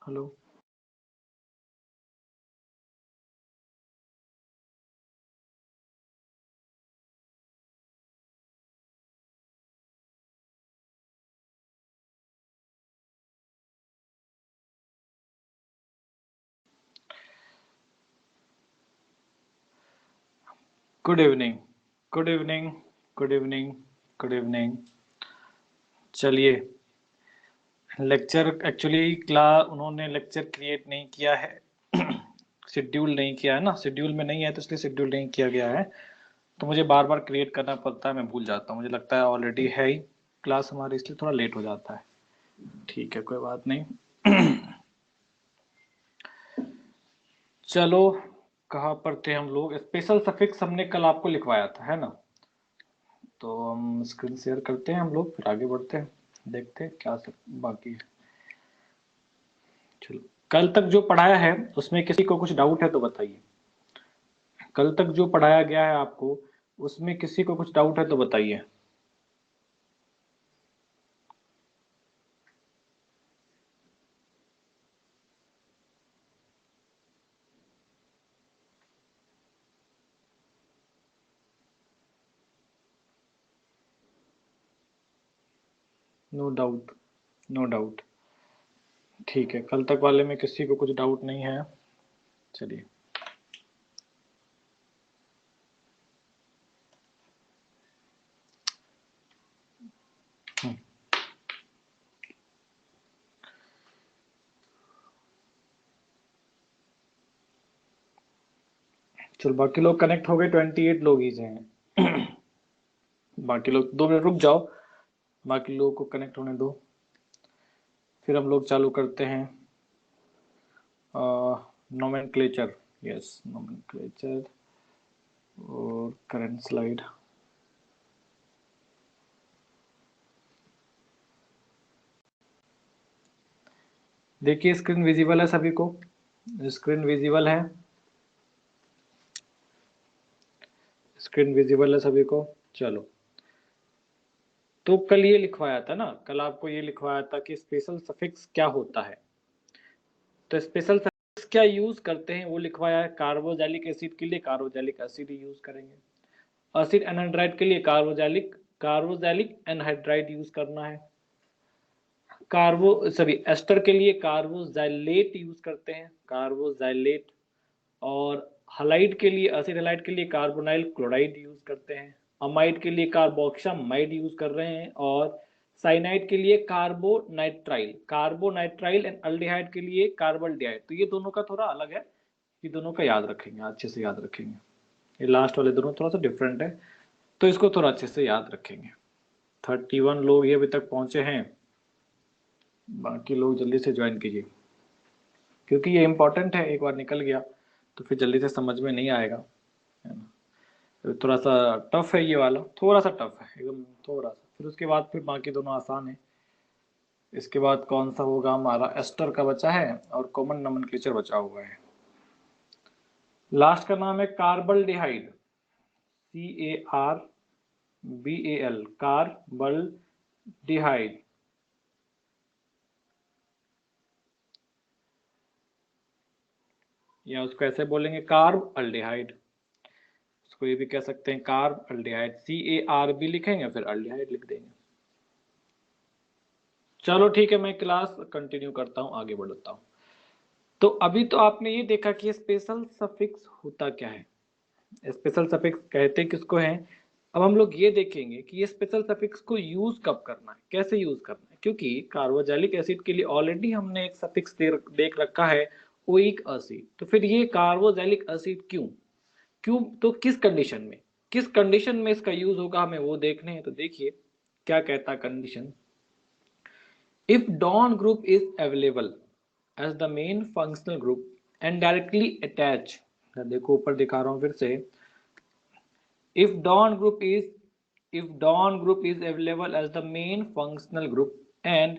Hello. Good evening, good evening, good evening, good evening. चलिए, lecture actually उन्होंने lecture create नहीं किया है, शेड्यूल नहीं किया है ना, शेड्यूल में नहीं है तो इसलिए शेड्यूल नहीं किया गया है। तो मुझे बार बार क्रिएट करना पड़ता है, मैं भूल जाता हूँ। मुझे लगता है ऑलरेडी है ही क्लास हमारी, इसलिए थोड़ा लेट हो जाता है। ठीक है, कोई बात नहीं। चलो, कहाँ पर थे हम लोग? स्पेशल सफिक्स हमने कल आपको लिखवाया था, है ना? तो हम स्क्रीन शेयर करते हैं हम लोग, फिर आगे बढ़ते हैं, देखते हैं क्या सब बाकी है। चलो, कल तक जो पढ़ाया है उसमें किसी को कुछ डाउट है तो बताइए। कल तक जो पढ़ाया गया है आपको, उसमें किसी को कुछ डाउट है तो बताइए। No doubt, no doubt. ठीक है, कल तक वाले में किसी को कुछ डाउट नहीं है। चलिए, चलो बाकी लोग कनेक्ट हो गए, 28 लोग ही हैं। बाकी लोग 2 मिनट रुक जाओ, बाकी लोगों को कनेक्ट होने दो, फिर हम लोग चालू करते हैं। नोमेनक्लेचर, यस, नोमेनक्लेचर और करंट स्लाइड। देखिए, स्क्रीन विजिबल है सभी को? स्क्रीन विजिबल है? स्क्रीन विजिबल है सभी को? चलो, तो कल ये लिखवाया था ना, कल आपको ये लिखवाया था कि स्पेशल सफिक्स क्या होता है। तो स्पेशल सफिक्स क्या यूज करते हैं वो लिखवाया है। कार्बोजैलिक एसिड के लिए कार्बोजैलिक एसिड यूज करेंगे। एसिड एनहाइड्राइड के लिए कार्बोजैलिक एनहाइड्राइड यूज करना है। एस्टर के लिए कार्बोजाइलेट यूज करते हैं, कार्बोजाइलेट। और हलाइड के लिए, एसिड हलाइड के लिए कार्बोनाइल क्लोराइड यूज करते हैं। अमाइड के लिए कार्बोक्सामाइड यूज कर रहे हैं। और साइनाइड के लिए कार्बोनाइट्राइल एंड अल्डिहाइड के लिए कार्बल्डिहाइड। तो ये दोनों का थोड़ा अलग है, ये दोनों का याद रखेंगे, अच्छे से याद रखेंगे। ये लास्ट वाले दोनों थोड़ा सा डिफरेंट है, तो इसको थोड़ा अच्छे से याद रखेंगे। 31 लोग ये अभी तक पहुंचे हैं, बाकी लोग जल्दी से ज्वाइन कीजिए, क्योंकि ये इंपॉर्टेंट है। एक बार निकल गया तो फिर जल्दी से समझ में नहीं आएगा, है ना? तो थोड़ा सा टफ है ये वाला, थोड़ा सा टफ है एकदम, थोड़ा सा। फिर उसके बाद फिर बाकी दोनों आसान है। इसके बाद कौन सा होगा हमारा? एस्टर का बचा है और कॉमन नोमेनक्लेचर बचा हुआ है। लास्ट का नाम है कार्बल्डिहाइड, CARBAL, कार्बल्डिहाइड। या उसको ऐसे बोलेंगे कार्ब अल्डिहाइड, उसको ये भी कह सकते हैं कार्ब अल्डिहाइड। CARB लिखेंगे, फिर अल्डिहाइड लिख देंगे। चलो ठीक है, मैं क्लास कंटिन्यू करता हूँ, आगे बढ़ता हूँ। तो अभी तो आपने ये देखा कि स्पेशल सफिक्स होता क्या है, स्पेशल सफिक्स कहते किसको हैं। अब हम लोग ये देखेंगे कि ये स्पेशल सफिक्स को यूज कब करना है, कैसे यूज करना है। क्योंकि कार्बोजैलिक एसिड के लिए ऑलरेडी हमने एक सफिक्स देख रखा है, ओइक एसिड। तो फिर ये कार्बोजैलिक एसिड क्यों क्यों तो किस कंडीशन में इसका यूज होगा, हमें वो देखने हैं। तो देखिए क्या कहता है condition. If Dawn group is available as the main functional group and directly attach, देखो ऊपर दिखा रहा हूं फिर से। if Dawn group is if Dawn group is available as the main functional group and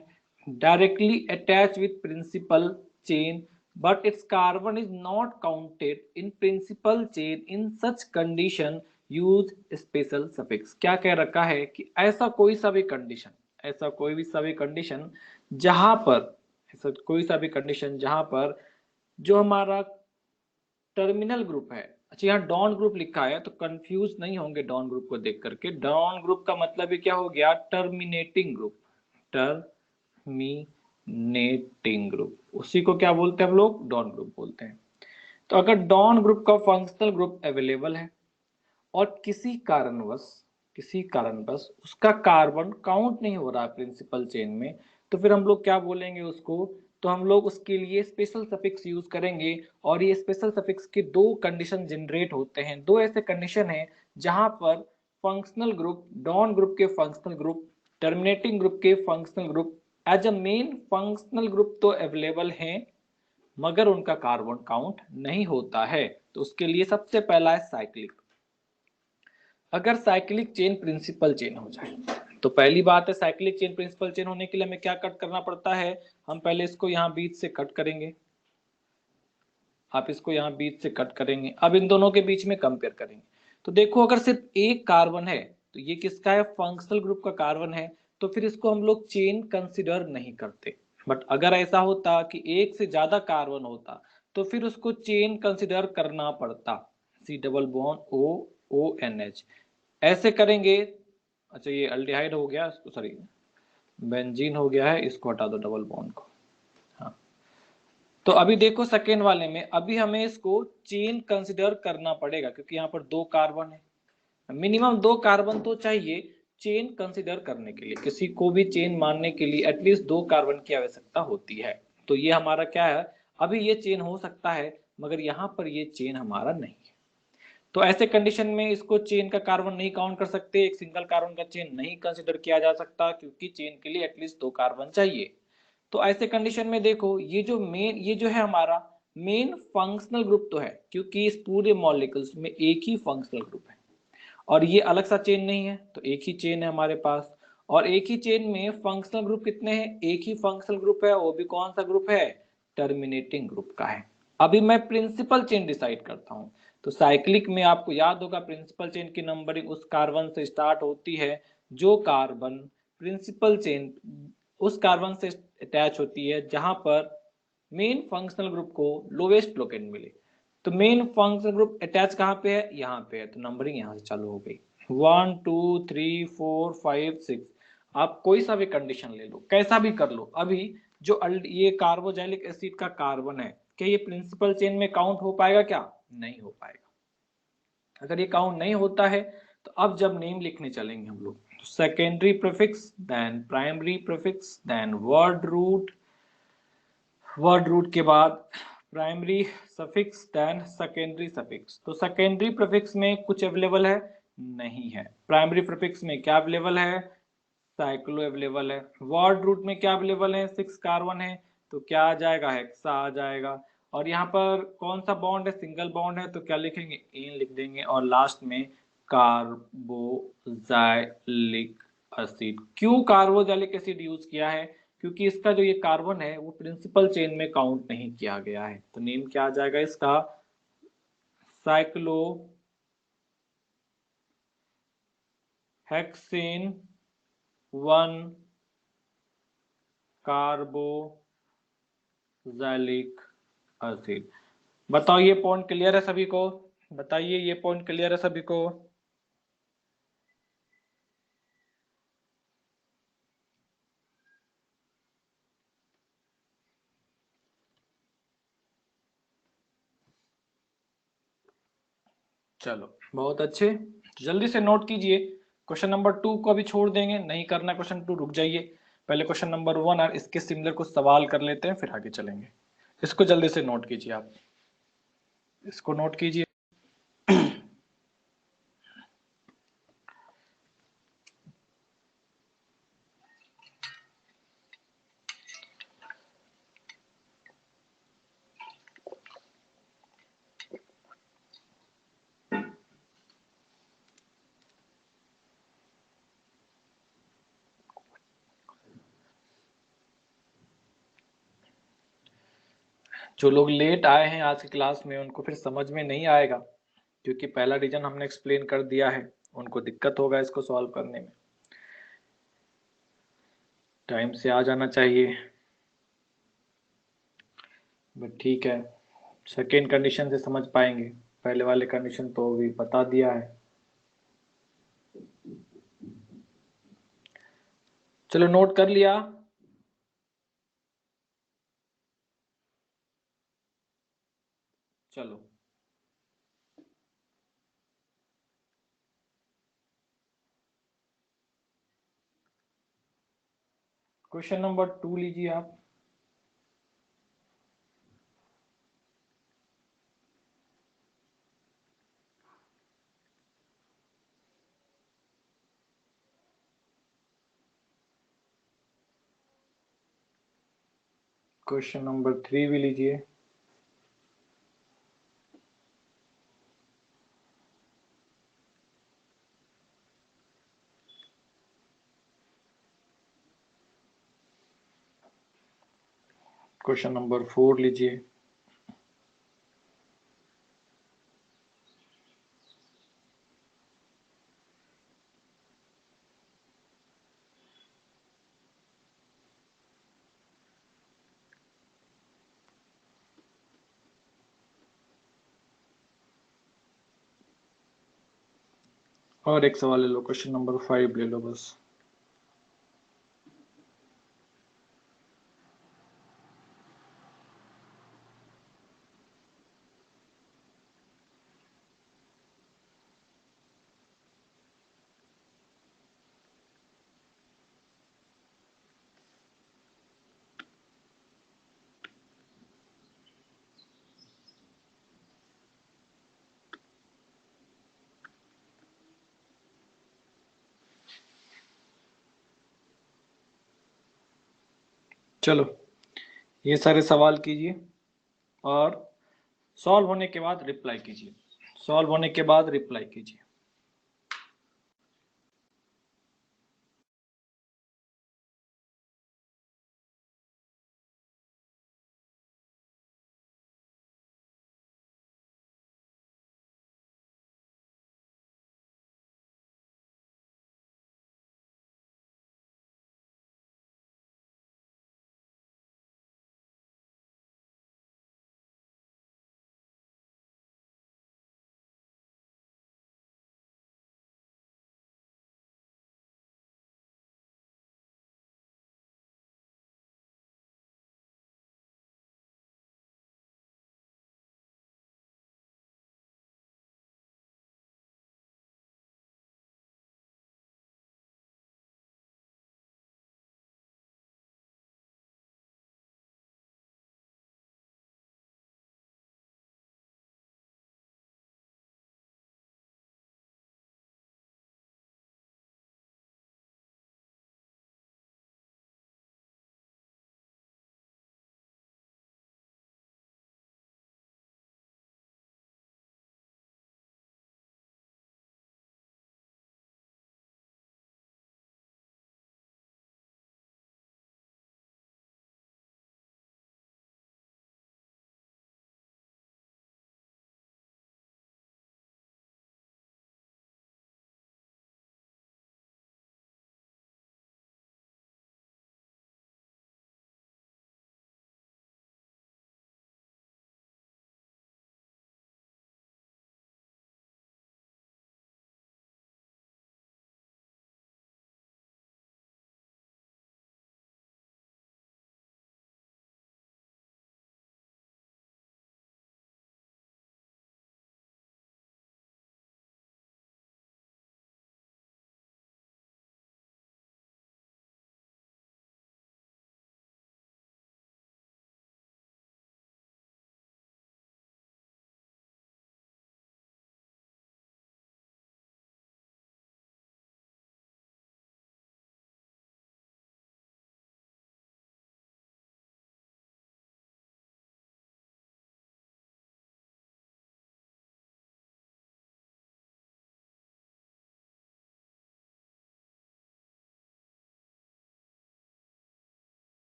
directly attached with principal chain, but its carbon is not counted in principal chain, in such condition use special suffix। क्या कह रखा है कि ऐसा कोई सा भी condition जहां पर ऐसा कोई सा भी कंडीशन जहां पर जो हमारा टर्मिनल ग्रुप है, अच्छा यहाँ डॉन ग्रुप लिखा है तो कंफ्यूज नहीं होंगे डॉन ग्रुप को देख करके। डॉन ग्रुप का मतलब ही क्या हो गया, टर्मिनेटिंग ग्रुप, टर्मिनेटिंग ग्रुप, उसी को क्या बोलते हैं हम लोग, डॉन ग्रुप बोलते हैं। तो अगर डॉन ग्रुप का फंक्शनल ग्रुप अवेलेबल है और किसी कारणवश उसका कार्बन काउंट नहीं हो रहा है प्रिंसिपल चेन में, तो फिर हम लोग क्या बोलेंगे उसको, तो हम लोग उसके लिए स्पेशल सफिक्स यूज करेंगे। और ये स्पेशल सफिक्स के दो कंडीशन जनरेट होते हैं, दो ऐसे कंडीशन हैं जहां पर फंक्शनल ग्रुप, डॉन ग्रुप के फंक्शनल ग्रुप, टर्मिनेटिंग ग्रुप के functional group as a main functional group तो अवेलेबल हैं, मगर उनका कार्बन काउंट नहीं होता है। तो उसके लिए सबसे पहला है साइक्लिक। अगर साइक्लिक चेन प्रिंसिपल चेन हो जाए, तो पहली बात है साइक्लिक चेन प्रिंसिपल चेन होने के लिए हमें क्या कट करना पड़ता है, हम पहले इसको यहाँ बीच से कट करेंगे, आप इसको यहाँ बीच से कट करेंगे। अब इन दोनों के बीच में कंपेयर करेंगे, तो देखो अगर सिर्फ एक कार्बन है तो ये किसका है, फंक्शनल ग्रुप का कार्बन है, तो फिर इसको हम लोग चेन कंसिडर नहीं करते। बट अगर ऐसा होता कि एक से ज्यादा कार्बन होता तो फिर उसको चेन कंसिडर करना पड़ता, C double bond O O N H, ऐसे करेंगे। अच्छा ये अल्डिहाइड हो गया, सॉरी बेंजीन हो गया है, इसको हटा दो डबल बॉन्ड को। हाँ, तो अभी देखो सेकेंड वाले में अभी हमें इसको चेन कंसिडर करना पड़ेगा क्योंकि यहाँ पर दो कार्बन है, मिनिमम दो कार्बन तो चाहिए चेन कंसिडर करने के लिए, किसी को भी चेन मानने के लिए एटलीस्ट दो कार्बन की आवश्यकता होती है। तो ये हमारा क्या है, अभी ये चेन हो सकता है मगर यहाँ पर ये चेन हमारा नहीं है। तो ऐसे कंडीशन में इसको चेन का कार्बन नहीं काउंट कर सकते, एक सिंगल कार्बन का चेन नहीं कंसिडर किया जा सकता क्योंकि चेन के लिए एटलीस्ट दो कार्बन चाहिए। तो ऐसे कंडीशन में देखो ये जो है हमारा मेन फंक्शनल ग्रुप तो है क्योंकि इस पूरे मॉलिक्यूल्स में एक ही फंक्शनल ग्रुप है और ये अलग सा चेन नहीं है, तो एक ही चेन है हमारे पास। और एक ही चेन में फंक्शनल ग्रुप कितने हैं, एक ही फंक्शनल ग्रुप है, वो भी कौन सा ग्रुप है, टर्मिनेटिंग ग्रुप का है। अभी मैं प्रिंसिपल चेन डिसाइड करता हूं, तो साइक्लिक में आपको याद होगा प्रिंसिपल चेन की नंबरिंग उस कार्बन से स्टार्ट होती है जो कार्बन प्रिंसिपल चेन उस कार्बन से अटैच होती है जहां पर मेन फंक्शनल ग्रुप को लोवेस्ट लोकेंट मिले। तो मेन फंक्शनल ग्रुप अटैच कहाँ पे है, यहाँ पे है, तो नंबरिंग यहाँ से चालू हो गई 1 2 3 4 5 6। आप कोई सा भी कंडीशन ले लो, कैसा भी कर लो, अभी जो ये कार्बोजाइलिक एसिड का कार्बन है, क्या ये प्रिंसिपल चेन में काउंट हो पाएगा, क्या नहीं हो पाएगा। अगर ये काउंट नहीं होता है तो अब जब नेम लिखने चलेंगे हम लोग, तो secondary prefix then primary prefix then word root के बाद primary suffix then secondary suffix. तो सेकेंडरी प्रीफिक्स में कुछ अवेलेबल है, नहीं है। प्राइमरी प्रीफिक्स में क्या अवेलेबल है, साइक्लो अवेलेबल है। वर्ड रूट में क्या अवेलेबल है, 6 कार्बन है, तो क्या आ जाएगा, हेक्सा आ जाएगा। और यहाँ पर कौन सा बॉन्ड है, सिंगल बॉन्ड है, तो क्या लिखेंगे, एन लिख देंगे। और लास्ट में कार्बोजाइलिक एसिड। क्यों कार्बोजाइलिक एसिड यूज किया है, क्योंकि इसका जो ये कार्बन है वो प्रिंसिपल चेन में काउंट नहीं किया गया है, तो नेम क्या आ जाएगा इसका, साइक्लो हेक्सेन 1 कार्बोजाइलिक एसिड। बताओ ये पॉइंट क्लियर है सभी को, बताइए ये पॉइंट क्लियर है सभी को। चलो बहुत अच्छे, जल्दी से नोट कीजिए। क्वेश्चन नंबर 2 को अभी छोड़ देंगे, नहीं करना क्वेश्चन 2, रुक जाइए, पहले क्वेश्चन नंबर 1 और इसके सिमिलर कुछ सवाल कर लेते हैं फिर आगे चलेंगे। इसको जल्दी से नोट कीजिए, आप इसको नोट कीजिए। जो लोग लेट आए हैं आज की क्लास में उनको फिर समझ में नहीं आएगा क्योंकि पहला रीजन हमने एक्सप्लेन कर दिया है, उनको दिक्कत होगा इसको सॉल्व करने में। टाइम से आ जाना चाहिए। बट ठीक है, सेकेंड कंडीशन से समझ पाएंगे, पहले वाले कंडीशन तो अभी बता दिया है। चलो नोट कर लिया। चलो क्वेश्चन नंबर 2 लीजिए आप। क्वेश्चन नंबर 3 भी लीजिए। क्वेश्चन नंबर 4 लीजिए। और एक सवाल ले लो, क्वेश्चन नंबर 5 ले लो बस। चलो ये सारे सवाल कीजिए और सॉल्व होने के बाद रिप्लाई कीजिए। सॉल्व होने के बाद रिप्लाई कीजिए।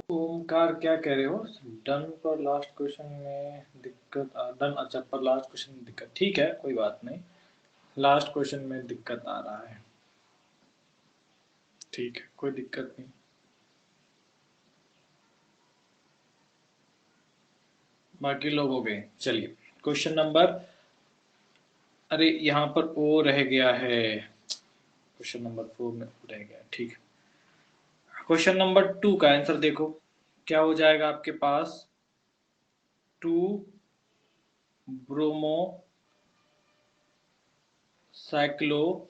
ओमकार क्या कह रहे हो? डन पर लास्ट क्वेश्चन में दिक्कत डन, अच्छा पर लास्ट क्वेश्चन में दिक्कत, ठीक है कोई बात नहीं, लास्ट क्वेश्चन में दिक्कत आ रहा है, ठीक है कोई दिक्कत नहीं। बाकी लोग हो गए, चलिए क्वेश्चन नंबर, अरे यहाँ पर ओ रह गया है, क्वेश्चन नंबर 4 में ओ रह गया है, ठीक है। क्वेश्चन नंबर 2 का आंसर देखो क्या हो जाएगा आपके पास, 2 bromo cyclo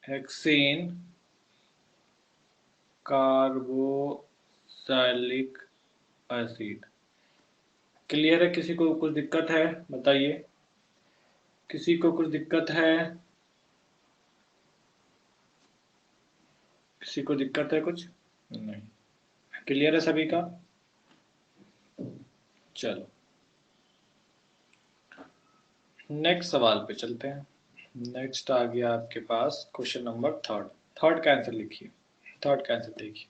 hexane carboxylic acid. Clear है? किसी को कुछ दिक्कत है बताइए, किसी को कुछ दिक्कत है? किसी को दिक्कत है कुछ? नहीं, क्लियर है सभी का? चलो नेक्स्ट सवाल पे चलते हैं। नेक्स्ट आ गया आपके पास क्वेश्चन नंबर 3। थर्ड का आंसर लिखिए, थर्ड का आंसर देखिए।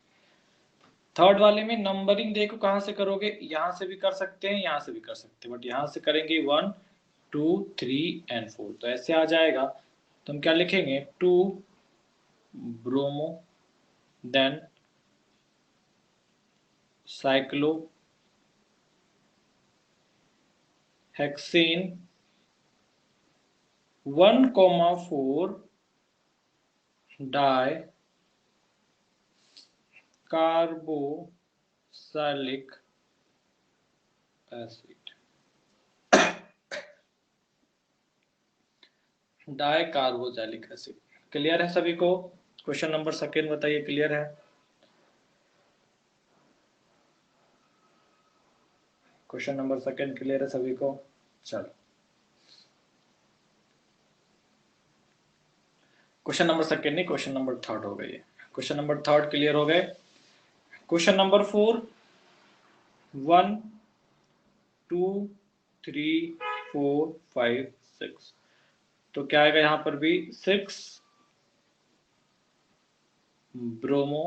थर्ड वाले में नंबरिंग देखो कहां से करोगे, यहां से भी कर सकते हैं, यहां से भी कर सकते हैं, बट यहां से करेंगे 1 2 3 एंड 4, तो ऐसे आ जाएगा। तो हम क्या लिखेंगे, 2 bromo, then cyclohexane 1,4 dicarboxylic acid, dicarboxylic acid. Clear है सभी को? क्वेश्चन नंबर सेकेंड बताइए, क्लियर है? क्वेश्चन नंबर सेकेंड क्लियर है सभी को? चलो क्वेश्चन नंबर सेकेंड नहीं, क्वेश्चन नंबर थर्ड हो गई है। क्वेश्चन नंबर थर्ड क्लियर हो गए। क्वेश्चन नंबर 4, 1 2 3 4 5 6, तो क्या आएगा यहां पर भी, 6 ब्रोमो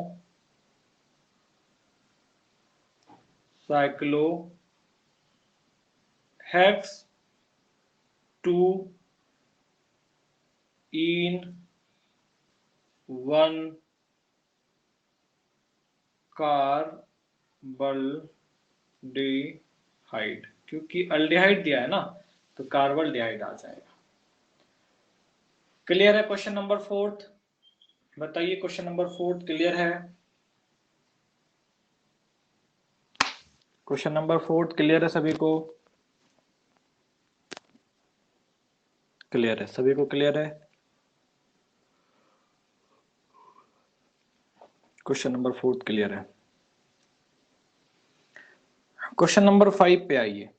साइक्लो हेक्स 2 इन 1 कार्बल्डिहाइड, क्योंकि अल्डिहाइड दिया है ना तो कार्बल्डिहाइड आ जाएगा। क्लियर है? क्वेश्चन नंबर फोर्थ बताइए, क्वेश्चन नंबर फोर्थ क्लियर है? क्वेश्चन नंबर फोर्थ क्लियर है सभी को? क्लियर है सभी को? क्लियर है? क्वेश्चन नंबर फोर्थ क्लियर है। क्वेश्चन नंबर 5 पे आइए,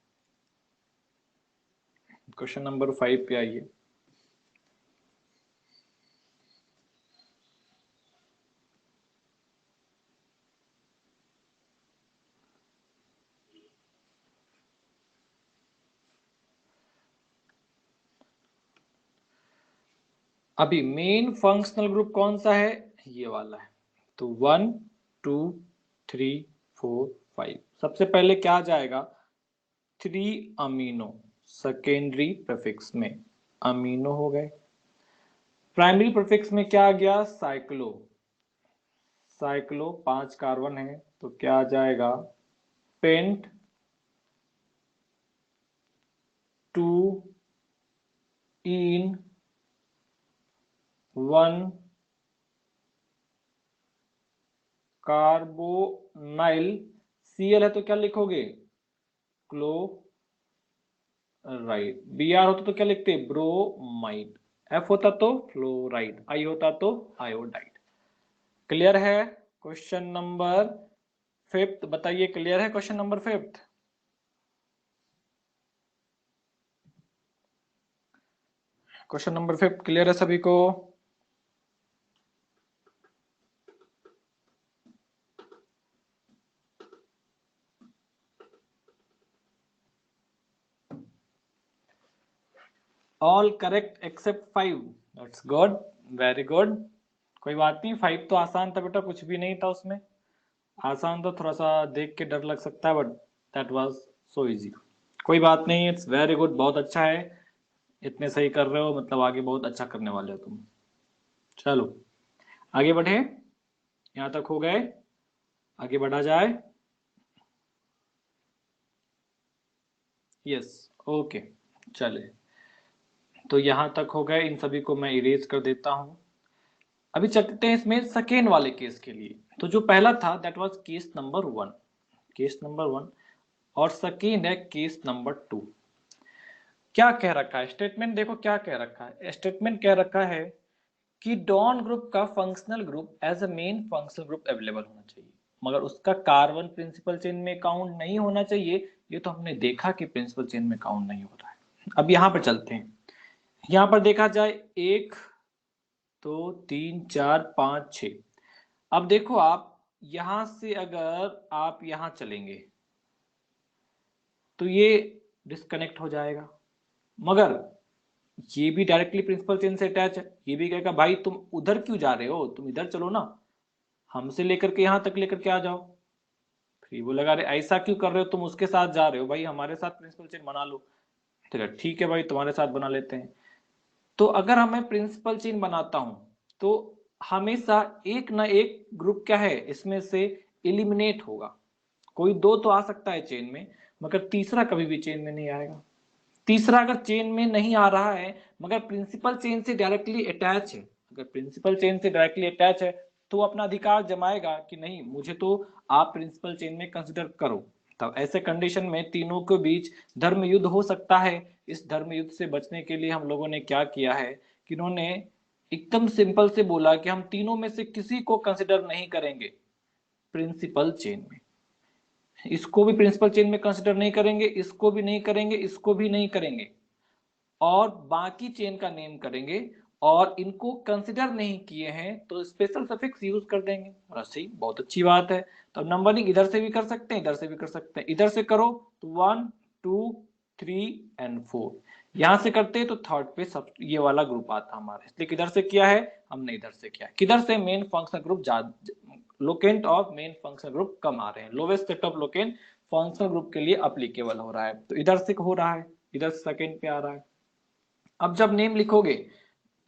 क्वेश्चन नंबर 5 पे आइए। अभी मेन फंक्शनल ग्रुप कौन सा है, ये वाला है। तो 1 2 3 4 5, सबसे पहले क्या आ जाएगा, 3 अमीनो, सेकेंडरी प्रीफिक्स में अमीनो हो गए। प्राइमरी प्रीफिक्स में क्या आ गया, साइक्लो, साइक्लो 5 कार्बन है तो क्या आ जाएगा, पेंट 2 इन 1 कार्बोनाइल, Cl है तो क्या लिखोगे, क्लोराइड। Br होता तो क्या लिखते, ब्रोमाइड। F होता तो फ्लोराइड, I होता तो आयोडाइड। क्लियर है? क्वेश्चन नंबर फिफ्थ बताइए, क्लियर है question number fifth? Question number fifth clear है सभी को? All correct except 5, that's good, very good. कोई बात नहीं, 5 तो आसान था बेटा, कुछ भी नहीं था उसमें। आसान तो थोड़ा सा देख के डर लग सकता है, but that was so easy. कोई बात नहीं, इट्स वेरी गुड, बहुत अच्छा है। इतने सही कर रहे हो मतलब आगे बहुत अच्छा करने वाले हो तुम। चलो आगे बढ़े, यहाँ तक हो गए, आगे बढ़ा जाए। यस, ओके, चले। तो यहाँ तक हो गए, इन सभी को मैं इरेज कर देता हूँ। अभी चलते हैं इसमें सेकेंड वाले केस के लिए। तो जो पहला था that was case number 1, case number 1, और सेकेंड है केस नंबर 2। क्या कह रखा है स्टेटमेंट, देखो क्या कह रखा है स्टेटमेंट, कह रखा है कि डॉन ग्रुप का functional group as a main functional group available होना चाहिए, मगर उसका कार्बन प्रिंसिपल चेन में काउंट नहीं होना चाहिए। ये तो हमने देखा कि प्रिंसिपल चेन में काउंट नहीं हो रहा है। अब यहाँ पर चलते हैं, यहाँ पर देखा जाए 1 2 3 4 5 6। अब देखो आप यहां से अगर आप यहां चलेंगे तो ये डिस्कनेक्ट हो जाएगा, मगर ये भी डायरेक्टली प्रिंसिपल चेन से अटैच है। ये भी कहेगा भाई तुम उधर क्यों जा रहे हो, तुम इधर चलो ना, हमसे लेकर के यहां तक लेकर के आ जाओ। फिर वो लगा, अरे ऐसा क्यों कर रहे हो, तुम उसके साथ जा रहे हो, भाई हमारे साथ प्रिंसिपल चेन बना लो। ठीक है भाई, तुम्हारे साथ बना लेते हैं। तो अगर मैं प्रिंसिपल चेन बनाता हूं तो हमेशा एक ना एक ग्रुप क्या है इसमें से एलिमिनेट होगा। कोई दो तो आ सकता है चेन में, मगर तीसरा कभी भी चेन में नहीं आएगा। तीसरा अगर चेन में नहीं आ रहा है मगर प्रिंसिपल चेन से डायरेक्टली अटैच है, अगर प्रिंसिपल चेन से डायरेक्टली अटैच है तो वो अपना अधिकार जमाएगा कि नहीं मुझे तो आप प्रिंसिपल चेन में कंसिडर करो। तब ऐसे कंडीशन में तीनों के बीच धर्म युद्ध हो सकता है। इस धर्म युद्ध से बचने के लिए हम लोगों ने क्या किया है कि इन्होंने एकदम सिंपल से बोला कि हम तीनों में से किसी को कंसिडर नहीं करेंगे प्रिंसिपल चेन में। इसको भी प्रिंसिपल चेन में कंसिडर नहीं करेंगे, इसको भी नहीं करेंगे, इसको भी नहीं करेंगे, और बाकी चेन का नेम करेंगे। और इनको कंसिडर नहीं किए हैं तो स्पेशल सफिक्स यूज कर देंगे। बस सही, बहुत अच्छी बात है। तो अब नंबरिंग इधर से भी कर सकते हैं, इधर से भी कर सकते हैं। इधर से करो तो 1 2 3 एंड 4, यहां से करते हैं तो थर्ड पे सब ये वाला ग्रुप आता हमारा, इसलिए किधर से किया है हमने, इधर से किया है। किधर से main functional group, locant of main functional group कम आ रहे हैं, lowest set of locant functional group के लिए अप्लीकेबल हो रहा है, तो इधर से हो रहा है, इधर सेकंड पे आ रहा है। अब जब नेम लिखोगे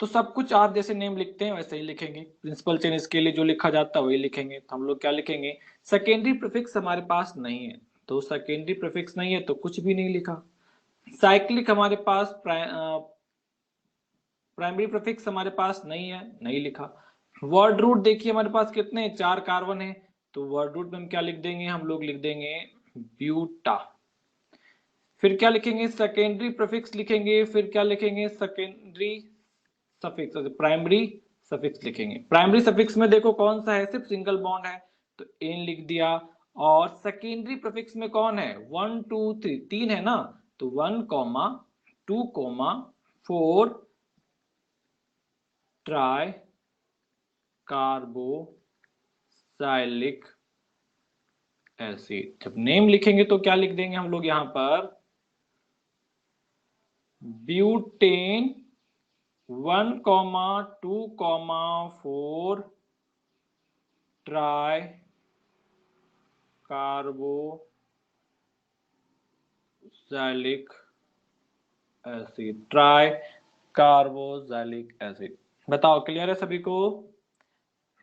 तो सब कुछ आप जैसे नेम लिखते हैं वैसे ही लिखेंगे। प्रिंसिपल चेन इसके लिए जो लिखा जाता है वही लिखेंगे। तो हम लोग क्या लिखेंगे, सेकेंडरी प्रीफिक्स हमारे पास नहीं है तो सेकेंडरी प्रीफिक्स नहीं है तो कुछ भी नहीं लिखा। साइक्लिक हमारे पास प्राइमरी प्रीफिक्स हमारे पास नहीं है, नहीं लिखा। वर्ड रूट देखिए हमारे पास कितने 4 कार्बन है, तो वर्ड रूट में हम क्या लिख देंगे, हम लोग लिख देंगे ब्यूटा। फिर क्या लिखेंगे, सेकेंडरी प्रीफिक्स लिखेंगे, फिर क्या लिखेंगे, सेकेंडरी सफिक्स, प्राइमरी सफिक्स लिखेंगे। प्राइमरी सफिक्स में देखो कौन सा है, सिर्फ सिंगल बॉन्ड है तो एन लिख दिया। और सेकेंडरी प्रीफिक्स में कौन है, 1 2 3, तीन है ना, तो 1 2 4 ट्राई कार्बोक्सिलिक एसिड। जब नेम लिखेंगे तो क्या लिख देंगे हम लोग यहां पर, butane 1 2 4 try carboxylic acid, try carboxylic acid. बताओ क्लियर है सभी को,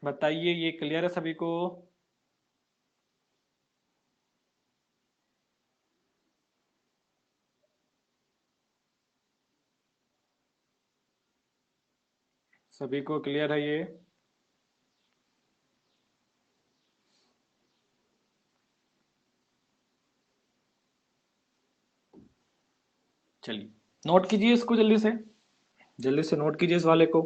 बताइए ये क्लियर है सभी को। सभी को क्लियर है ये, चलिए नोट कीजिए इसको, जल्दी से नोट कीजिए इस वाले को।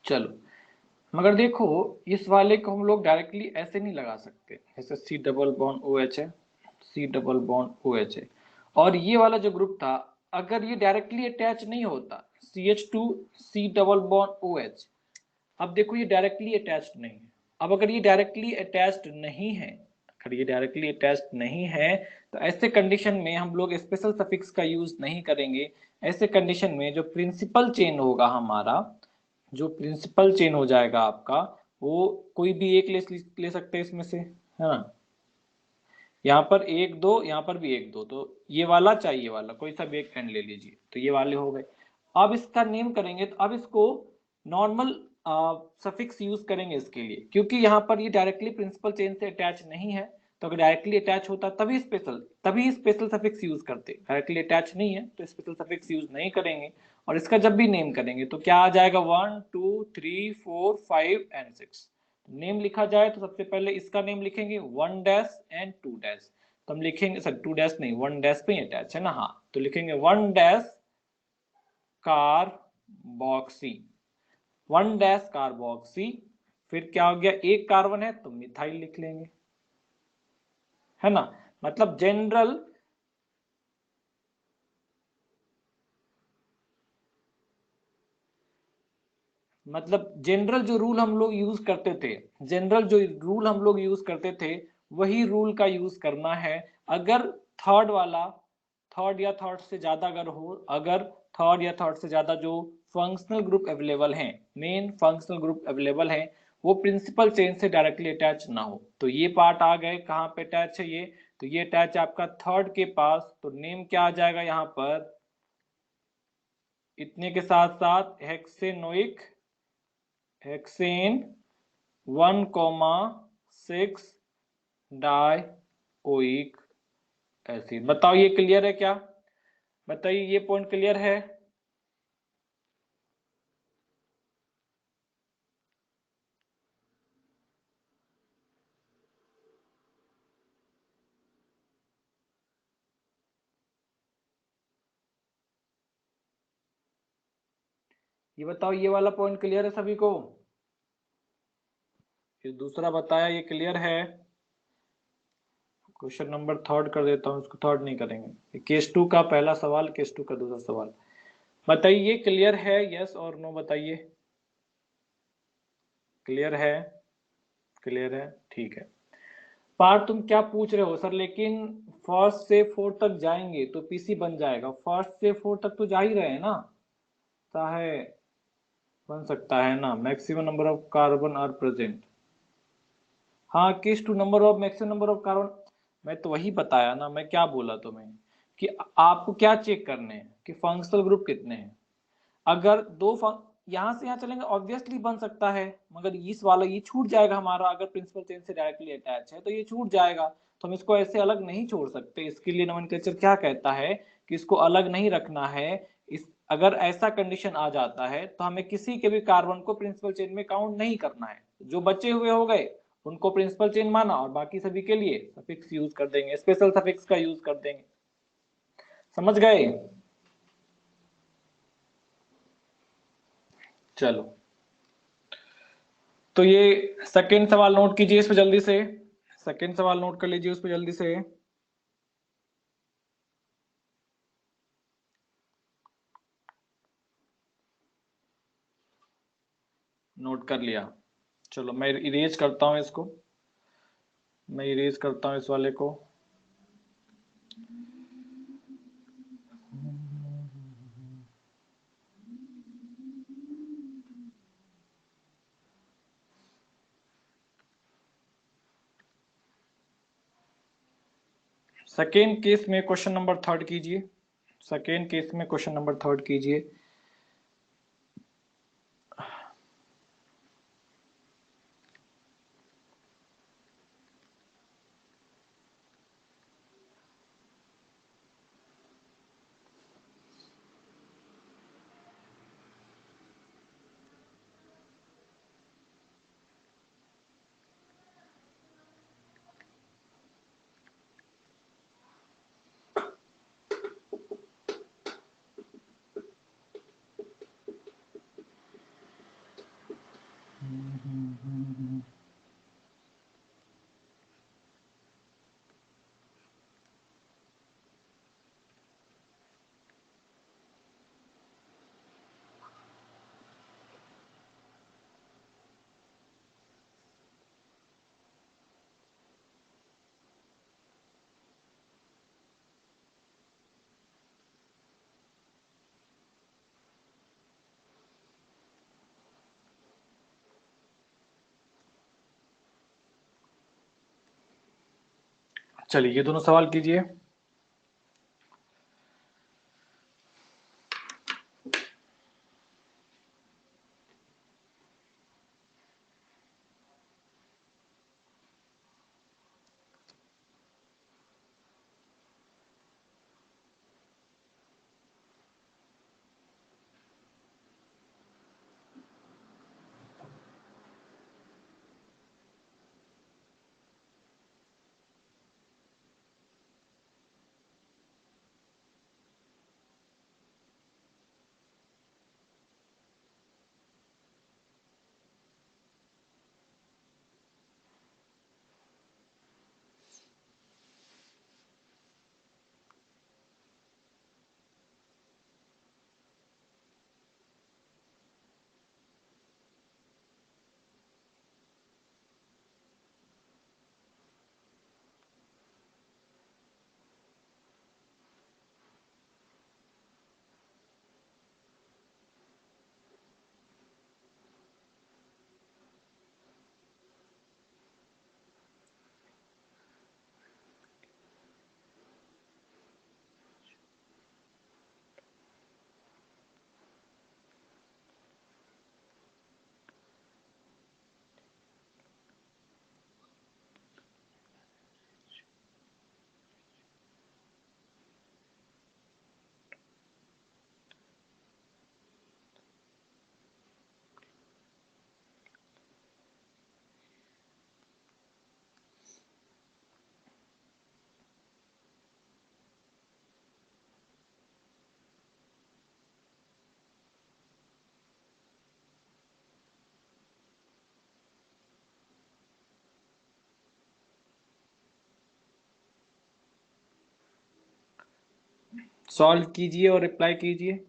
चलो मगर देखो इस वाले को हम लोग डायरेक्टली ऐसे नहीं लगा सकते, जैसे C double bond O H है, C डबल बॉन्ड OH है। और ये वाला जो ग्रुप था, अगर ये डायरेक्टली अटैच नहीं होता CH2 C double bond OH, अब देखो ये डायरेक्टली अटैच्ड नहीं है। अब अगर ये डायरेक्टली अटैच्ड नहीं है, अगर ये डायरेक्टली अटैच्ड नहीं है, तो ऐसे कंडीशन में हम लोग स्पेशल सफिक्स का यूज नहीं करेंगे। ऐसे कंडीशन में जो प्रिंसिपल चेन होगा हमारा, जो प्रिंसिपल चेन हो जाएगा आपका, वो कोई भी एक ले सकते हैं इसमें से, है ना। यहाँ पर एक दो, यहाँ पर भी एक दो, तो ये वाला चाहिए वाला कोई सा भी एक एंड ले लीजिए, तो ये वाले हो गए। अब इसका नेम करेंगे, तो अब इसको नॉर्मल सफिक्स यूज करेंगे इसके लिए, क्योंकि यहाँ पर ये डायरेक्टली प्रिंसिपल चेन से अटैच नहीं है। तो अगर डायरेक्टली अटैच होता तभी स्पेशल सफिक्स यूज करते, डायरेक्टली अटैच नहीं है तो स्पेशल सफिक्स यूज नहीं करेंगे। और इसका जब भी नेम करेंगे तो क्या आ जाएगा, 1 2 3 4 5 एंड 6। नेम लिखा जाए तो सबसे पहले इसका नेम लिखेंगे 1 डैश एंड 2 डैश। तो हम लिखेंगे, सर 2 डैश नहीं, 1 डैश पे अटैच है ना, हाँ, तो लिखेंगे 1 डैश कार्बोक्सी, 1 डैश कार्बोक्सी। फिर क्या हो गया, एक कार्बन है तो मिथाइल लिख लेंगे, है ना। मतलब जनरल जो रूल हम लोग यूज करते थे, जनरल जो रूल हम लोग यूज करते थे, वही रूल का यूज करना है। अगर थर्ड वाला, थर्ड या थर्ड से ज्यादा अगर हो, अगर थर्ड या थर्ड से ज्यादा जो फंक्शनल ग्रुप अवेलेबल हैं, मेन फंक्शनल ग्रुप अवेलेबल हैं, वो प्रिंसिपल चेन से डायरेक्टली अटैच ना हो, तो ये पार्ट आ गए कहाँ पे अटैच है ये, तो ये अटैच है आपका थर्ड के पास। तो नेम क्या आ जाएगा यहाँ पर, इतने के साथ साथ हेक्सेनोइक, हेक्सेन 1,6 डाइओइक एसिड। बताओ ये क्लियर है क्या, बताइए ये पॉइंट क्लियर है। ये बताओ ये वाला पॉइंट क्लियर है सभी को। फिर दूसरा बताया ये क्लियर है। क्वेश्चन नंबर थर्ड कर देता हूँ, इसको थर्ड नहीं करेंगे। केस 2 का पहला सवाल, केस 2 का दूसरा सवाल। बताइए क्लियर है, यस और नो बताइए। क्लियर है, क्लियर है, ठीक है। पार्थ तुम क्या पूछ रहे हो सर, लेकिन फर्स्ट से फोर्थ तक जाएंगे तो पीसी बन जाएगा, फर्स्ट से फोर्थ तक तो जा ही रहे हैं ना, चाहे बन सकता है ना। Maximum number of carbon are present, हाँ किस to number of maximum number of carbon, मैं तो वही बताया ना, मैं क्या बोला तुम्हें कि आपको क्या चेक करने हैं कि फंक्शनल ग्रुप कितने हैं। अगर यहाँ से यहाँ चलेंगे ऑब्वियसली बन सकता है, मगर इस वाला ये छूट जाएगा हमारा, अगर प्रिंसिपल चेन से डायरेक्टली अटैच है तो ये छूट जाएगा, तो हम इसको ऐसे अलग नहीं छोड़ सकते। इसके लिए नोमेनक्लेचर क्या कहता है कि इसको अलग नहीं रखना है। इस अगर ऐसा कंडीशन आ जाता है तो हमें किसी के भी कार्बन को प्रिंसिपल चेन में काउंट नहीं करना है, जो बचे हुए हो गए उनको प्रिंसिपल चेन माना, और बाकी सभी के लिए सफिक्स यूज कर देंगे, स्पेशल सफिक्स का यूज कर देंगे। समझ गए, चलो। तो ये सेकेंड सवाल नोट कीजिए इस पे जल्दी से, सेकेंड सवाल नोट कर लीजिए उस पे जल्दी से। नोट कर लिया, चलो मैं इरेज करता हूं इसको, मैं इरेज करता हूं इस वाले को। सेकेंड केस में क्वेश्चन नंबर थर्ड कीजिए, सेकेंड केस में क्वेश्चन नंबर थर्ड कीजिए। चलिए ये दोनों सवाल कीजिए। सॉल्व कीजिए और रिप्लाई कीजिए।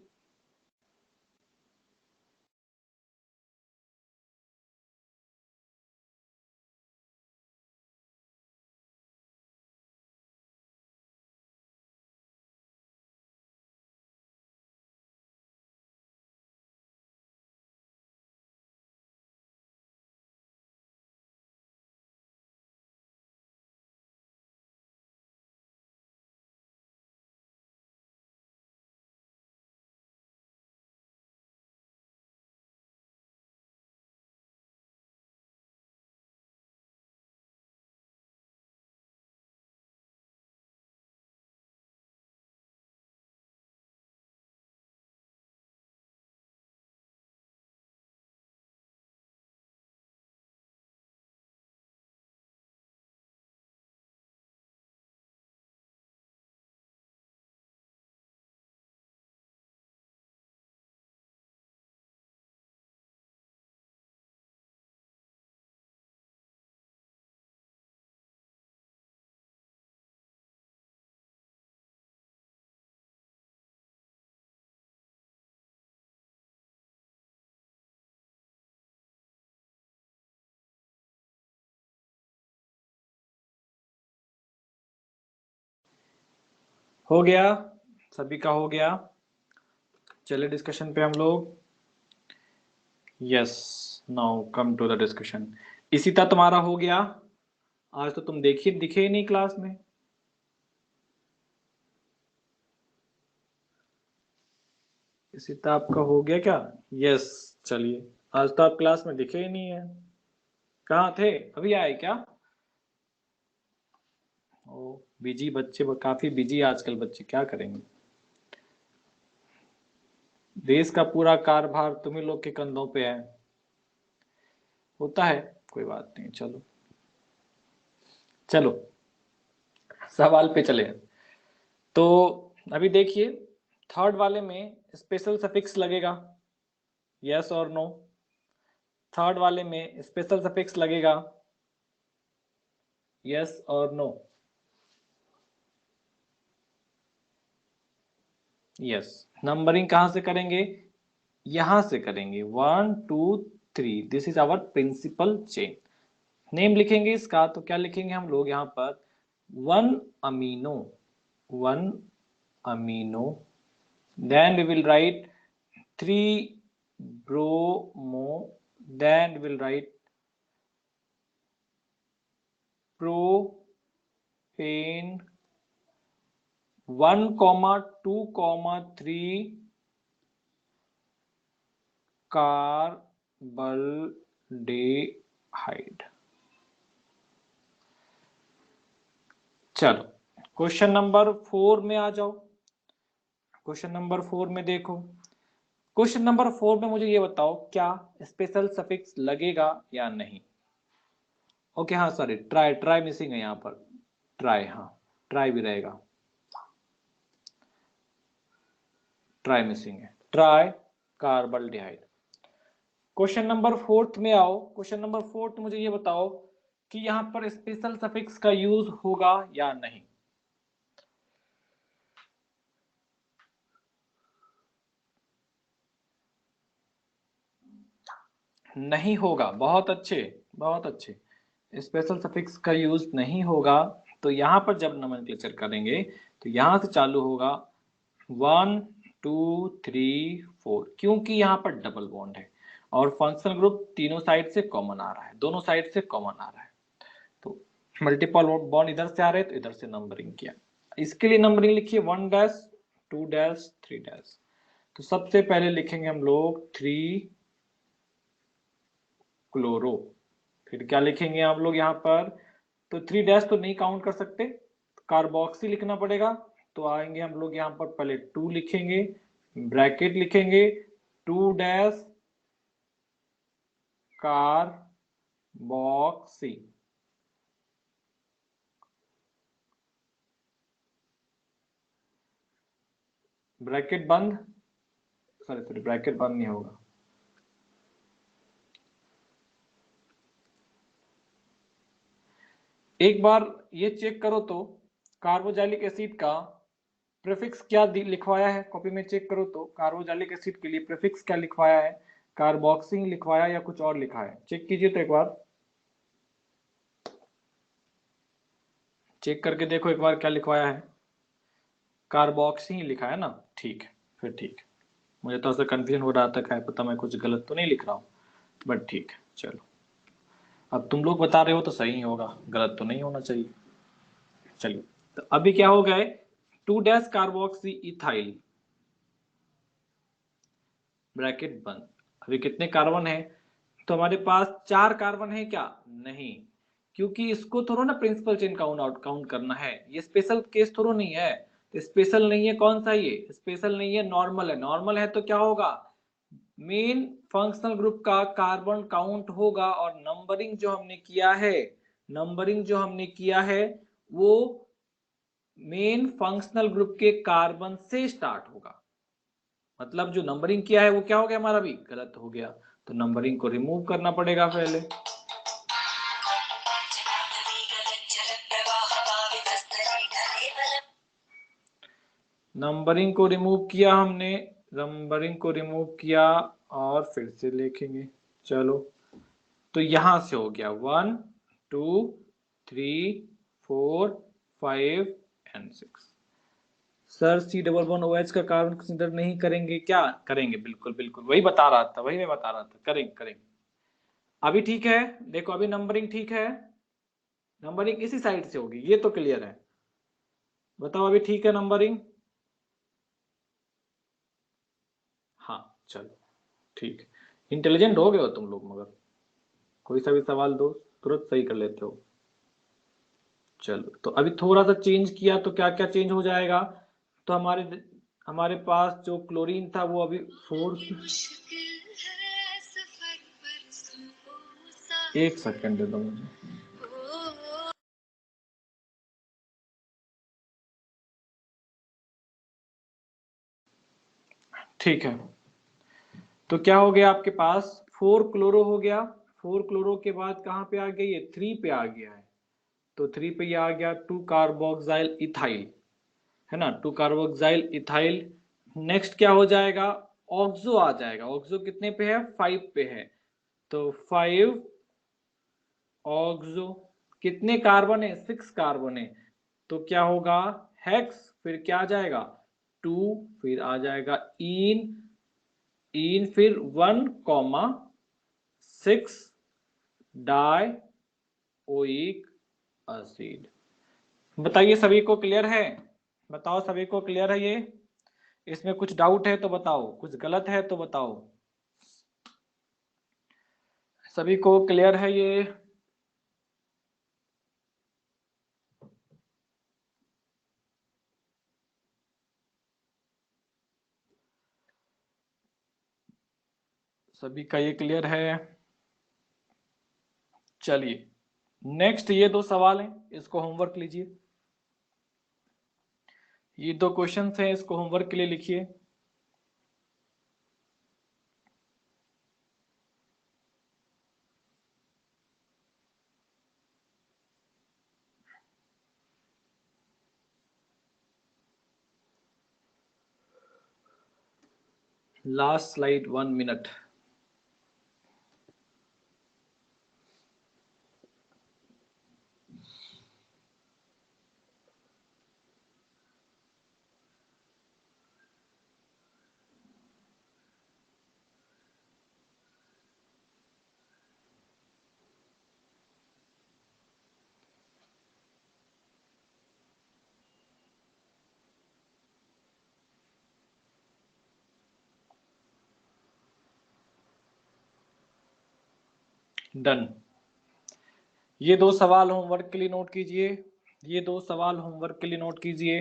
हो गया, सभी का हो गया। चलिए डिस्कशन पे हम लोग। Yes, now come to the discussion. इसी तरह तुम्हारा हो गया। आज तो तुम देखिए दिखे ही नहीं क्लास में। इसी तरह आपका हो गया क्या? यस। चलिए, आज तो आप क्लास में दिखे ही नहीं है। कहाँ थे? अभी आए क्या? ओ, बिजी बच्चे, काफी बिजी आजकल बच्चे, क्या करेंगे। देश का पूरा कारभार तुम्ही लोग के कंधों पे है। होता है, कोई बात नहीं। चलो चलो सवाल पे चले। तो अभी देखिए, थर्ड वाले में स्पेशल सफिक्स लगेगा, यस और नो। थर्ड वाले में स्पेशल सफिक्स लगेगा, यस और नो। यस। नंबरिंग कहां से करेंगे? यहां से करेंगे, 1 2 3। This is our principal chain. Name लिखेंगे इसका, तो क्या लिखेंगे हम लोग यहाँ पर? 1 amino, 1 amino. Then we will write 3 bromo. Then we will write propane 1,2,3 carbaldehyde. चलो क्वेश्चन नंबर 4 में आ जाओ। क्वेश्चन नंबर 4 में देखो, क्वेश्चन नंबर 4 में मुझे ये बताओ क्या स्पेशल सफिक्स लगेगा या नहीं। ओके हाँ सॉरी, ट्राई ट्राई मिसिंग है यहाँ पर, ट्राई, हाँ ट्राई भी रहेगा, ट्राई मिसिंग है, ट्राई कार्बल्डेहाइड। क्वेश्चन नंबर 4 में आओ। क्वेश्चन नंबर 4 मुझे ये बताओ कि यहाँ पर स्पेशल सफिक्स का यूज होगा या नहीं। नहीं होगा, बहुत अच्छे बहुत अच्छे, स्पेशल सफिक्स का यूज नहीं होगा। तो यहाँ पर जब नोमेनक्लेचर करेंगे तो यहाँ से चालू होगा 1 2 3 4, क्योंकि यहाँ पर डबल बॉन्ड है और फंक्शनल ग्रुप तीनों साइड से कॉमन आ रहा है, दोनों साइड से कॉमन आ रहा है। तो मल्टीपल बॉन्ड इधर से आ रहे हैं तो इधर से नंबरिंग किया। इसके लिए नंबरिंग लिखिए 1 डैश 2 डैश 3 डैश। तो सबसे पहले लिखेंगे हम लोग 3 क्लोरो, फिर क्या लिखेंगे आप लोग यहाँ पर, तो 3 डैश तो नहीं काउंट कर सकते, कार्बोक्सी लिखना पड़ेगा। तो आएंगे हम लोग यहाँ पर पहले 2 लिखेंगे, ब्रैकेट लिखेंगे 2 डैश कार्बोक्सी, ब्रैकेट बंद, सॉरी सॉरी ब्रैकेट बंद नहीं होगा, एक बार ये चेक करो तो कार्बोजाइलिक एसिड का प्रीफिक्स क्या लिखवाया है, कॉपी में चेक करो तो कार्बोजाइलिक एसिड के लिए प्रीफिक्स क्या लिखवाया है, कार्बोक्सिंग लिखवाया या कुछ और लिखा है, चेक कीजिए तो एक बार चेक करके देखो एक बार क्या लिखवाया है, कार्बोक्सिंग लिखा है ना, ठीक है फिर ठीक है। मुझे तो ऐसा कंफ्यूजन हो रहा था क्या पता मैं कुछ गलत तो नहीं लिख रहा हूँ, बट ठीक है चलो, अब तुम लोग बता रहे हो तो सही ही होगा, गलत तो नहीं होना चाहिए। चलिए तो अभी क्या हो गया है, 2 डैश कार्बोक्सी इथाइल, ब्रैकेट बंद। अभी कितने कार्बन है, तो हमारे पास 4 कार्बन है क्या, नहीं, क्योंकि इसको थोड़ा ना principal chain count out count करना है, ये स्पेशल केस थोड़ा नहीं है। तो स्पेशल नहीं है कौन सा, ये स्पेशल नहीं है, नॉर्मल है, नॉर्मल है तो क्या होगा, मेन फंक्शनल ग्रुप का कार्बन काउंट होगा और नंबरिंग जो हमने किया है, नंबरिंग जो हमने किया है वो मेन फंक्शनल ग्रुप के कार्बन से स्टार्ट होगा। मतलब जो नंबरिंग किया है वो क्या हो गया हमारा, भी गलत हो गया, तो नंबरिंग को रिमूव करना पड़ेगा पहले। नंबरिंग को रिमूव किया हमने, नंबरिंग को रिमूव किया और फिर से लिखेंगे, चलो तो यहां से हो गया 1 2 3 4 5 and 6। Sir C double bond OH का कार्बन कंसीडर नहीं करेंगे क्या, करेंगे बिल्कुल बिल्कुल, वही बता रहा था, वही मैं बता रहा था, करेंगे करेंगे। अभी ठीक है, देखो अभी नंबरिंग ठीक है, नंबरिंग इसी साइड से होगी, ये तो क्लियर है, बताओ अभी ठीक है नंबरिंग, हाँ चलो ठीक है, इंटेलिजेंट हो गए हो तुम लोग, मगर कोई सा भी सवाल दो तुरंत सही कर लेते हो। चलो तो अभी थोड़ा सा चेंज किया तो क्या क्या चेंज हो जाएगा, तो हमारे हमारे पास जो क्लोरीन था वो अभी 4, एक सेकंड दे दो मुझे, ठीक है। तो क्या हो गया आपके पास 4 क्लोरो हो गया, 4 क्लोरो के बाद कहाँ पे आ गया, ये 3 पे आ गया है, तो 3 पे ये आ गया 2 कार्बोक्साइल इथाइल, है ना, 2 कार्बोक्साइल इथाइल। नेक्स्ट क्या हो जाएगा, ऑक्सो आ जाएगा, ऑक्सो कितने पे है, 5 पे है, तो 5 ऑक्सो, कितने कार्बन है, 6 कार्बन है, तो क्या होगा हेक्स, फिर क्या आ जाएगा 2, फिर आ जाएगा इन, इन फिर 1,6 डाई ओइक एसिड, बताइए सभी को क्लियर है? बताओ सभी को क्लियर है ये? इसमें कुछ डाउट है तो बताओ, कुछ गलत है तो बताओ। सभी को क्लियर है ये? सभी का ये क्लियर है? चलिए नेक्स्ट ये दो सवाल हैं, इसको होमवर्क लीजिए। ये दो क्वेश्चंस हैं, इसको होमवर्क के लिए लिखिए। Last slide 1 minute. डन। ये दो सवाल होमवर्क के लिए नोट कीजिए। ये दो सवाल होमवर्क के लिए नोट कीजिए।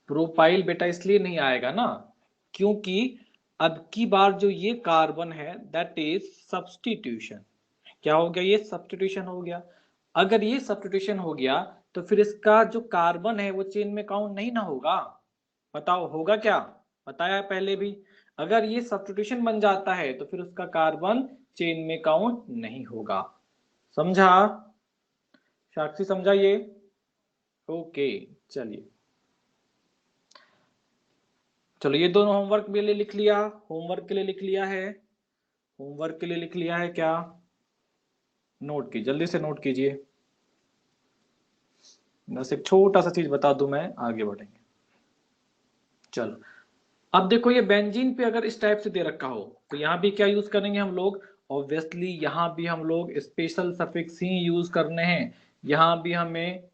प्रोपाइल बेटा इसलिए नहीं आएगा ना, क्योंकि अब की बार जो ये कार्बन है दैट इज सब्स्टिट्यूशन। क्या हो गया? ये सब्स्टिट्यूशन हो गया। अगर ये सब्स्टिट्यूशन हो गया तो फिर इसका जो कार्बन है वो चेन में काउंट नहीं ना होगा। बताओ होगा क्या? बताया पहले भी। अगर ये सब्स्टिट्यूशन बन जाता है तो फिर उसका कार्बन चेन में काउंट नहीं होगा। समझा? साक्षी समझा ये? ओके। चलिए चलो ये दोनों होमवर्क के लिए लिख लिया। होमवर्क के लिए लिख लिया है। होमवर्क के लिए लिख लिया है क्या? नोट की जल्दी से नोट कीजिए। बस एक छोटा सा चीज बता दूं, मैं आगे बढ़ेंगे। चलो अब देखो, ये बेंजीन पे अगर इस टाइप से दे रखा हो तो यहाँ भी क्या यूज करेंगे हम लोग? ऑब्वियसली यहाँ भी हम लोग स्पेशल सफिक्स ही यूज करने हैं। यहाँ भी हमें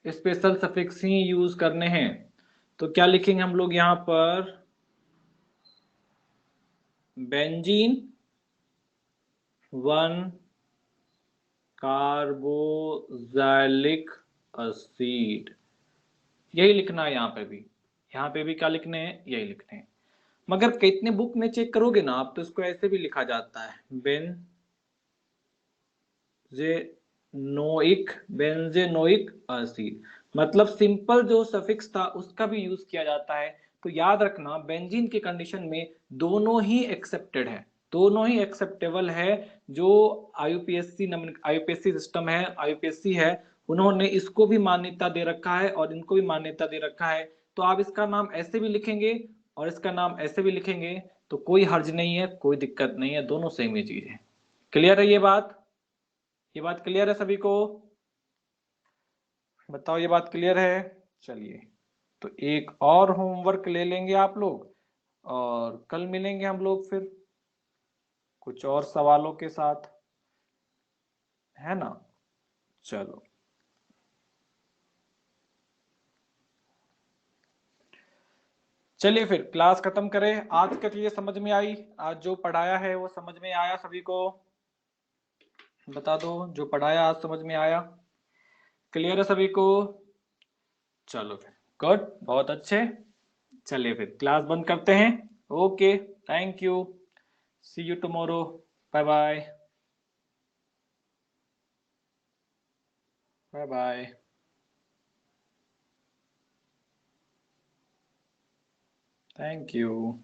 स्पेशल सफिक्स ही यूज करने हैं। तो क्या लिखेंगे हम लोग यहाँ पर? बेंजीन 1 कार्बोक्सिलिक एसिड, यही लिखना है यहाँ पे भी। यहाँ पे भी क्या लिखने हैं? यही लिखने हैं। मगर कितने बुक में चेक करोगे ना आप तो इसको ऐसे भी लिखा जाता है, बेंजेनोइक एसिड। मतलब सिंपल जो सफिक्स था उसका भी यूज किया जाता है। तो याद रखना बेंजीन के कंडीशन में दोनों ही एक्सेप्टेड है, दोनों ही एक्सेप्टेबल है। जो आईयूपीएससी सिस्टम है, आईयूपीएससी है, उन्होंने इसको भी मान्यता दे रखा है और इनको भी मान्यता दे रखा है। तो आप इसका नाम ऐसे भी लिखेंगे और इसका नाम ऐसे भी लिखेंगे तो कोई हर्ज नहीं है, कोई दिक्कत नहीं है, दोनों सेम ही चीज है। क्लियर है ये बात? ये बात क्लियर है सभी को? बताओ ये बात क्लियर है? चलिए तो एक और होमवर्क ले लेंगे आप लोग और कल मिलेंगे हम लोग फिर कुछ और सवालों के साथ, है ना? चलो चलिए फिर क्लास खत्म करें। आज का चीजें समझ में आई? आज जो पढ़ाया है वो समझ में आया सभी को? बता दो जो पढ़ाया आज समझ में आया? क्लियर है सभी को? चलो फिर गुड, बहुत अच्छे। चलिए फिर क्लास बंद करते हैं। Okay, thank you, see you tomorrow, bye bye. Bye bye. Thank you.